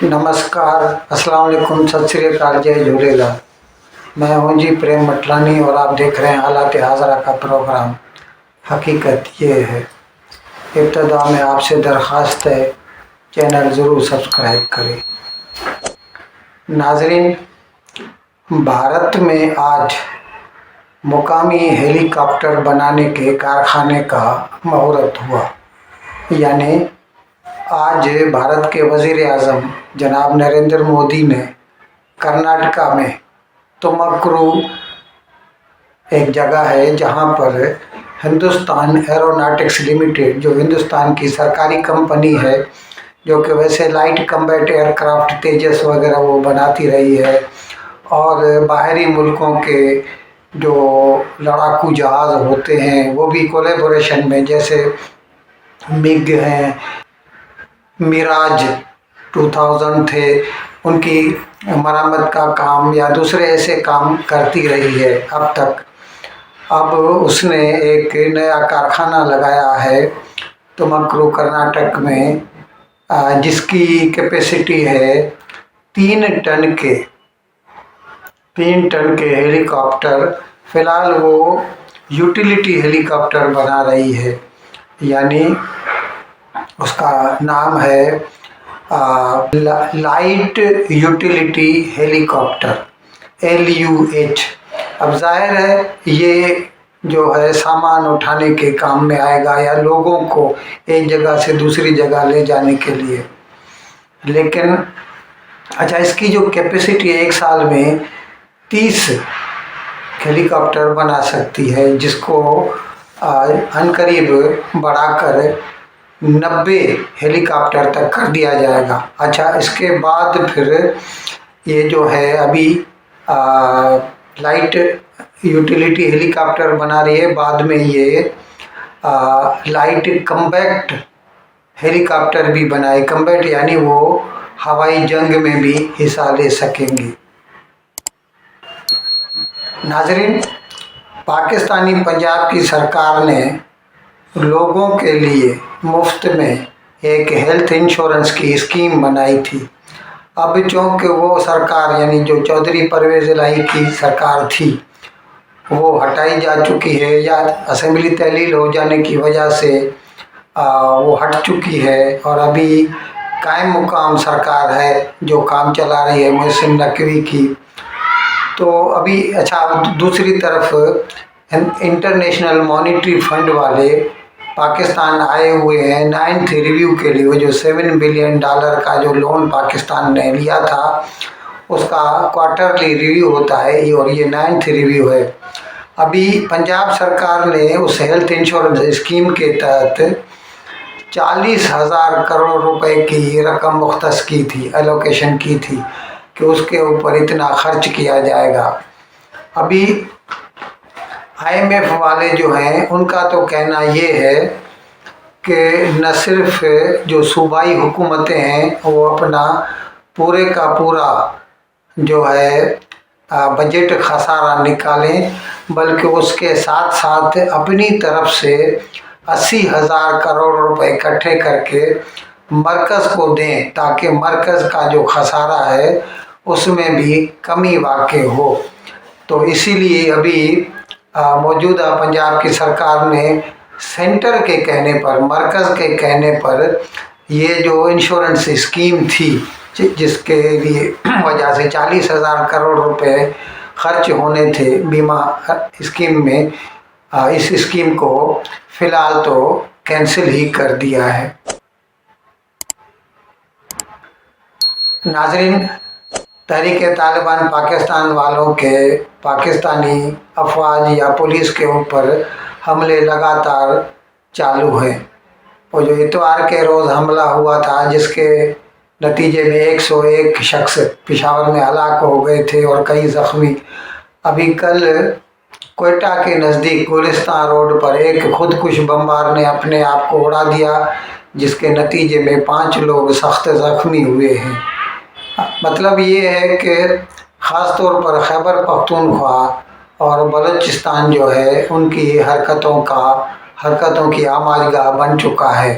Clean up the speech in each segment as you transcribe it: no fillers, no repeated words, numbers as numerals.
नमस्कार, अस्सलाम वालेकुम, सत श्री अकाल, जय झूलेलाल। मैं हूं जी प्रेम मटलानी और आप देख रहे हैं हालात हाज़रा का प्रोग्राम। हकीकत ये है। इब्तदा में आपसे दरख्वास्त है, चैनल ज़रूर सब्सक्राइब करें। नाजरीन, भारत में आज मुकामी हेलीकॉप्टर बनाने के कारखाने का मुहूर्त हुआ। यानी आज भारत के वज़ीर आज़म जनाब नरेंद्र मोदी ने कर्नाटका में तुमकुरु एक जगह है जहां पर हिंदुस्तान एरोनॉटिक्स लिमिटेड, जो हिंदुस्तान की सरकारी कंपनी है, जो कि वैसे लाइट कम्बैट एयरक्राफ्ट तेजस वगैरह वो बनाती रही है और बाहरी मुल्कों के जो लड़ाकू जहाज़ होते हैं वो भी कोलेबोरेशन में, जैसे मिग हैं, मिराज 2000 थे, उनकी मरम्मत का काम या दूसरे ऐसे काम करती रही है अब तक। अब उसने एक नया कारखाना लगाया है तुमकुरु कर्नाटक में, जिसकी कैपेसिटी है 3 टन के हेलीकॉप्टर। फ़िलहाल वो यूटिलिटी हेलीकॉप्टर बना रही है, यानी उसका नाम है लाइट यूटिलिटी हेलीकॉप्टर, LUH। अब जाहिर है ये जो है सामान उठाने के काम में आएगा या लोगों को एक जगह से दूसरी जगह ले जाने के लिए। लेकिन अच्छा, इसकी जो कैपेसिटी है एक साल में 30 हेलीकॉप्टर बना सकती है, जिसको अनकरीब बढ़ाकर 90 हेलीकॉप्टर तक कर दिया जाएगा। अच्छा, इसके बाद फिर ये जो है अभी लाइट यूटिलिटी हेलीकॉप्टर बना रही है, बाद में ये लाइट कम्बैट हेलीकॉप्टर भी बनाए। कम्बैट यानी वो हवाई जंग में भी हिस्सा ले सकेंगे। नाजरीन, पाकिस्तानी पंजाब की सरकार ने लोगों के लिए मुफ्त में एक हेल्थ इंश्योरेंस की स्कीम बनाई थी। अब चूँकि वो सरकार, यानी जो चौधरी परवेज़ इलाही की सरकार थी, वो हटाई जा चुकी है या असेंबली तहलील हो जाने की वजह से वो हट चुकी है और अभी कायम मुकाम सरकार है जो काम चला रही है मोहसिन नकवी की। तो अभी अच्छा, दूसरी तरफ इंटरनेशनल मॉनेटरी फंड वाले पाकिस्तान आए हुए हैं 9th रिव्यू के लिए। वो जो $7 बिलियन का जो लोन पाकिस्तान ने लिया था, उसका क्वार्टरली रिव्यू होता है और ये 9th रिव्यू है। अभी पंजाब सरकार ने उस हेल्थ इंश्योरेंस स्कीम के तहत 40,000 करोड़ रुपए की रकम मुख्तस की थी, एलोकेशन की थी कि उसके ऊपर इतना खर्च किया जाएगा। अभी IMF वाले जो हैं उनका तो कहना ये है कि न सिर्फ जो सूबाई हुकूमतें हैं वो अपना पूरे का पूरा जो है बजट खसारा निकालें, बल्कि उसके साथ साथ अपनी तरफ से 80,000 करोड़ रुपए इकट्ठे करके मरकज़ को दें, ताकि मरकज़ का जो खसारा है उसमें भी कमी वाक़ई हो। तो इसीलिए अभी मौजूदा पंजाब की सरकार ने सेंटर के कहने पर, मरकज़ के कहने पर, ये जो इंश्योरेंस स्कीम थी जिसके लिए वजह से 40,000 करोड़ रुपए खर्च होने थे बीमा स्कीम में, इस स्कीम को फ़िलहाल तो कैंसिल ही कर दिया है। नाजरीन, तहरीक-ए-तालिबान पाकिस्तान वालों के पाकिस्तानी अफवाज या पुलिस के ऊपर हमले लगातार चालू हैं। और जो इतवार के रोज़ हमला हुआ था, जिसके नतीजे में 101 शख्स पेशावर में हलाक हो गए थे और कई ज़ख्मी। अभी कल कोयटा के नज़दीक गुलिस्तान रोड पर एक खुदकुश बमबार ने अपने आप को उड़ा दिया, जिसके नतीजे में 5 लोग सख्त ज़ख्मी हुए हैं। मतलब ये है कि ख़ास तौर पर खैबर पख्तूनख्वा और बलूचिस्तान जो है उनकी हरकतों की आमाजगाह बन चुका है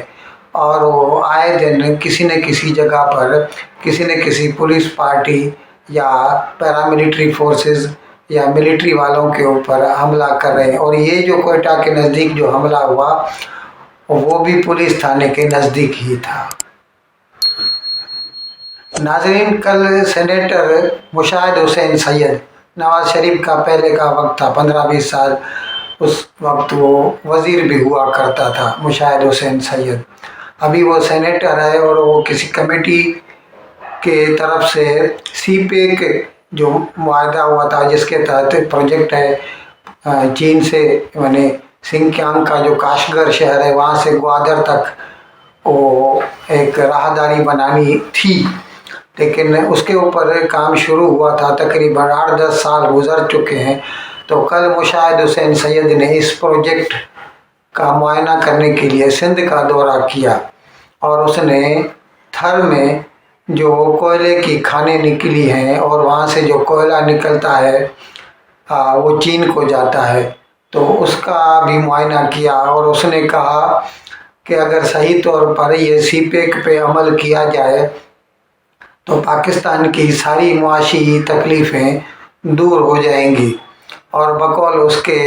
اور وہ آئے دن کسی نہ کسی جگہ پر کسی نہ کسی پولیس پارٹی یا پیراملٹری فورسز یا ملٹری والوں کے اوپر حملہ کر رہے ہیں. اور یہ جو کوئٹہ کے نزدیک جو حملہ ہوا وہ بھی پولیس تھانے کے نزدیک ہی تھا. ناظرین، کل سینیٹر مشاہد حسین سید، نواز شریف کا پہلے کا وقت تھا 15-20 سال، اس وقت وہ وزیر بھی ہوا کرتا تھا مشاہد حسین سید. ابھی وہ سینیٹر ہے اور وہ کسی کمیٹی کے طرف سے سی پیک جو معاہدہ ہوا تھا جس کے تحت پروجیکٹ ہے چین سے، یعنی سنکیانگ کا جو کاشگر شہر ہے وہاں سے گوادر تک وہ ایک راہداری بنانی تھی، لیکن اس کے اوپر کام شروع ہوا تھا. تقریباً 8-10 سال گزر چکے ہیں. تو کل مشاہد حسین سید نے اس پروجیکٹ کا معائنہ کرنے کے لیے سندھ کا دورہ کیا اور اس نے تھر میں جو کوئلے کی کھانیں نکلی ہیں اور وہاں سے جو کوئلہ نکلتا ہے وہ چین کو جاتا ہے، تو اس کا بھی معائنہ کیا. اور اس نے کہا کہ اگر صحیح طور پر یہ سی پیک پہ عمل کیا جائے تو پاکستان کی ساری معاشی تکلیفیں دور ہو جائیں گی، اور بقول اس کے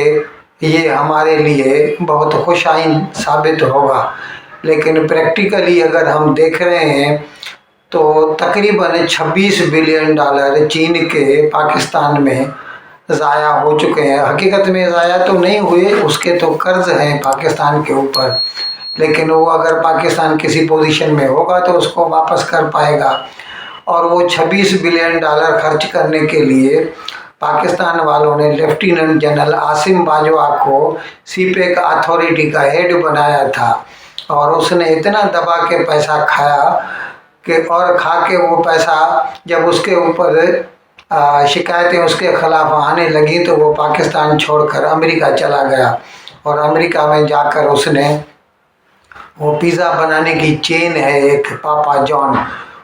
یہ ہمارے لیے بہت خوش آئند ثابت ہوگا. لیکن پریکٹیکلی اگر ہم دیکھ رہے ہیں تو تقریباً $26 بلین چین کے پاکستان میں ضائع ہو چکے ہیں. حقیقت میں ضائع تو نہیں ہوئے، اس کے تو قرض ہیں پاکستان کے اوپر، لیکن وہ اگر پاکستان کسی پوزیشن میں ہوگا تو اس کو واپس کر پائے گا. اور وہ $26 بلین خرچ کرنے کے لیے پاکستان والوں نے لیفٹیننٹ جنرل عاصم باجوہ کو سی پیک اتھارٹی کا ہیڈ بنایا تھا، اور اس نے اتنا دبا کے پیسہ کھایا کہ اور کھا کے وہ پیسہ جب اس کے اوپر شکایتیں اس کے خلاف آنے لگیں تو وہ پاکستان چھوڑ کر امریکہ چلا گیا. اور امریکہ میں جا کر اس نے وہ پیزا بنانے کی چین ہے ایک پاپا جان،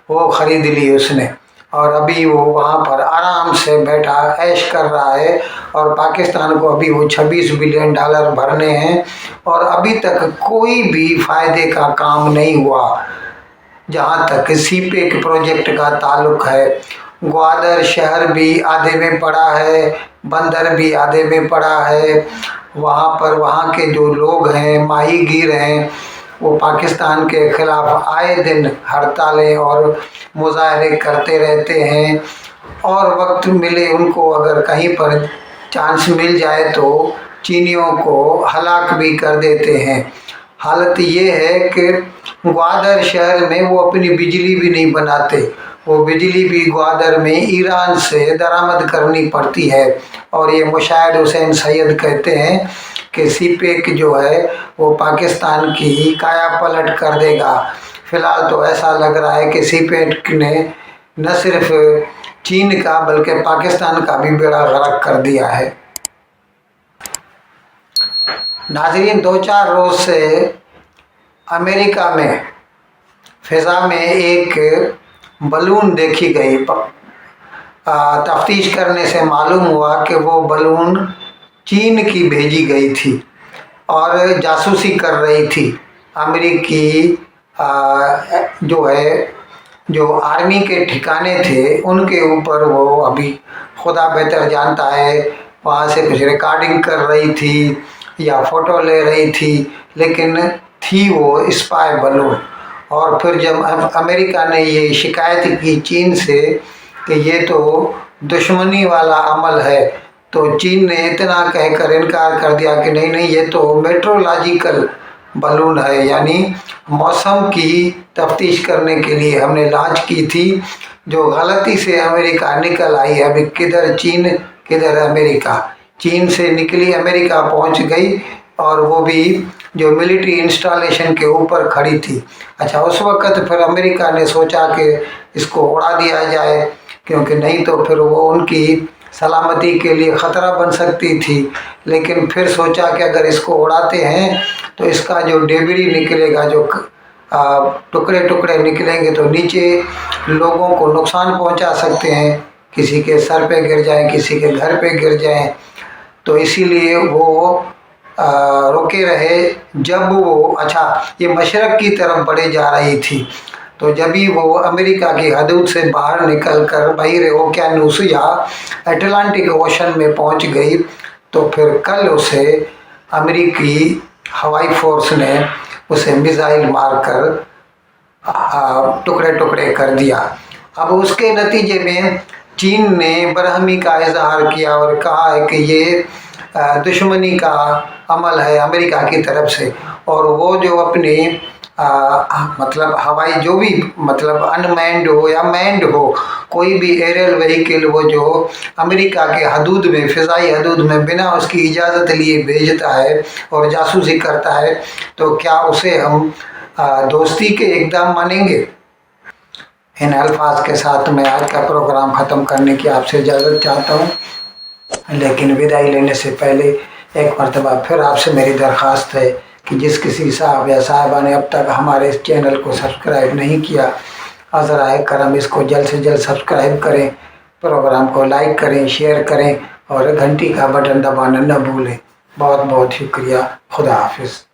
وہ خرید لی اس نے، اور ابھی وہ وہاں پر آرام سے بیٹھا عیش کر رہا ہے. اور پاکستان کو ابھی وہ $26 بلین بھرنے ہیں، اور ابھی تک کوئی بھی فائدے کا کام نہیں ہوا جہاں تک سی پیک پروجیکٹ کا تعلق ہے. گوادر شہر بھی آدھے میں پڑا ہے، بندر بھی آدھے میں پڑا ہے. وہاں پر وہاں کے جو لوگ ہیں ماہی گیر ہیں وہ پاکستان کے خلاف آئے دن ہڑتالیں اور مظاہرے کرتے رہتے ہیں، اور وقت ملے ان کو اگر کہیں پر چانس مل جائے تو چینیوں کو ہلاک بھی کر دیتے ہیں. حالت یہ ہے کہ گوادر شہر میں وہ اپنی بجلی بھی نہیں بناتے، وہ بجلی بھی گوادر میں ایران سے درآمد کرنی پڑتی ہے. اور یہ مشاہد حسین سید کہتے ہیں کہ سی پیک جو ہے وہ پاکستان کی کایا پلٹ کر دے گا. فی الحال تو ایسا لگ رہا ہے کہ سی پیک نے نہ صرف چین کا بلکہ پاکستان کا بھی بیڑا غرق کر دیا ہے. ناظرین، 2-4 روز سے امریکہ میں فضا میں ایک بلون دیکھی گئی. تفتیش کرنے سے معلوم ہوا کہ وہ بلون چین کی بھیجی گئی تھی اور جاسوسی کر رہی تھی. امریکی جو آرمی کے ٹھکانے تھے ان کے اوپر وہ ابھی خدا بہتر جانتا ہے وہاں سے کچھ ریکارڈنگ کر رہی تھی یا فوٹو لے رہی تھی، لیکن تھی وہ اسپائی بلون. اور پھر جب امریکہ نے یہ شکایت کی چین سے کہ یہ تو دشمنی والا عمل ہے، تو چین نے اتنا کہہ کر انکار کر دیا کہ نہیں یہ تو میٹرولوجیکل بلون ہے، یعنی موسم کی تفتیش کرنے کے لیے ہم نے لانچ کی تھی جو غلطی سے امریکہ نکل آئی. ابھی کدھر چین کدھر امریکہ، چین سے نکلی امریکہ پہنچ گئی، اور وہ بھی جو ملٹری انسٹالیشن کے اوپر کھڑی تھی. اچھا، اس وقت پھر امریکہ نے سوچا کہ اس کو اڑا دیا جائے، کیونکہ نہیں تو پھر وہ ان کی سلامتی کے لیے خطرہ بن سکتی تھی. لیکن پھر سوچا کہ اگر اس کو اڑاتے ہیں تو اس کا جو ڈیبری نکلے گا، جو ٹکڑے ٹکڑے نکلیں گے تو نیچے لوگوں کو نقصان پہنچا سکتے ہیں، کسی کے سر پہ گر جائیں، کسی کے گھر پہ گر جائیں. تو اسی لیے وہ रुके रहे। जब वो ये मशरक़ की तरफ बढ़े जा रही थी, तो जब ही वो अमेरिका की हदूद से बाहर निकल कर बहिर ओकियानूस या अटलांटिक ओशन में पहुंच गई, तो फिर कल उसे अमेरिकी हवाई फोर्स ने उसे मिसाइल मारकर टुकड़े टुकड़े कर दिया। अब उसके नतीजे में चीन ने बरहमी का इजहार किया और कहा है कि ये दुश्मनी का अमल है अमेरिका की तरफ से, और वो जो अपने मतलब हवाई जो भी मतलब अनमैन्ड हो या मैन्ड हो कोई भी एरियल व्हीकल वो जो अमेरिका के हदूद में, फ़िज़ाई हदूद में बिना उसकी इजाज़त लिए भेजता है और जासूसी करता है, तो क्या उसे हम दोस्ती के इक़दाम मानेंगे? इन अल्फाज के साथ मैं आज का प्रोग्राम ख़त्म करने की आपसे इजाज़त चाहता हूँ, लेकिन विदाई लेने से पहले एक मरतबा फिर आपसे मेरी दरख्वास्त है कि जिस किसी साहब या साहिबा ने अब तक हमारे इस चैनल को सब्सक्राइब नहीं किया, ज़राए करम इसको जल्द से जल्द सब्सक्राइब करें, प्रोग्राम को लाइक करें, शेयर करें और घंटी का बटन दबाना न भूलें। बहुत बहुत शुक्रिया। खुदा हाफिज़।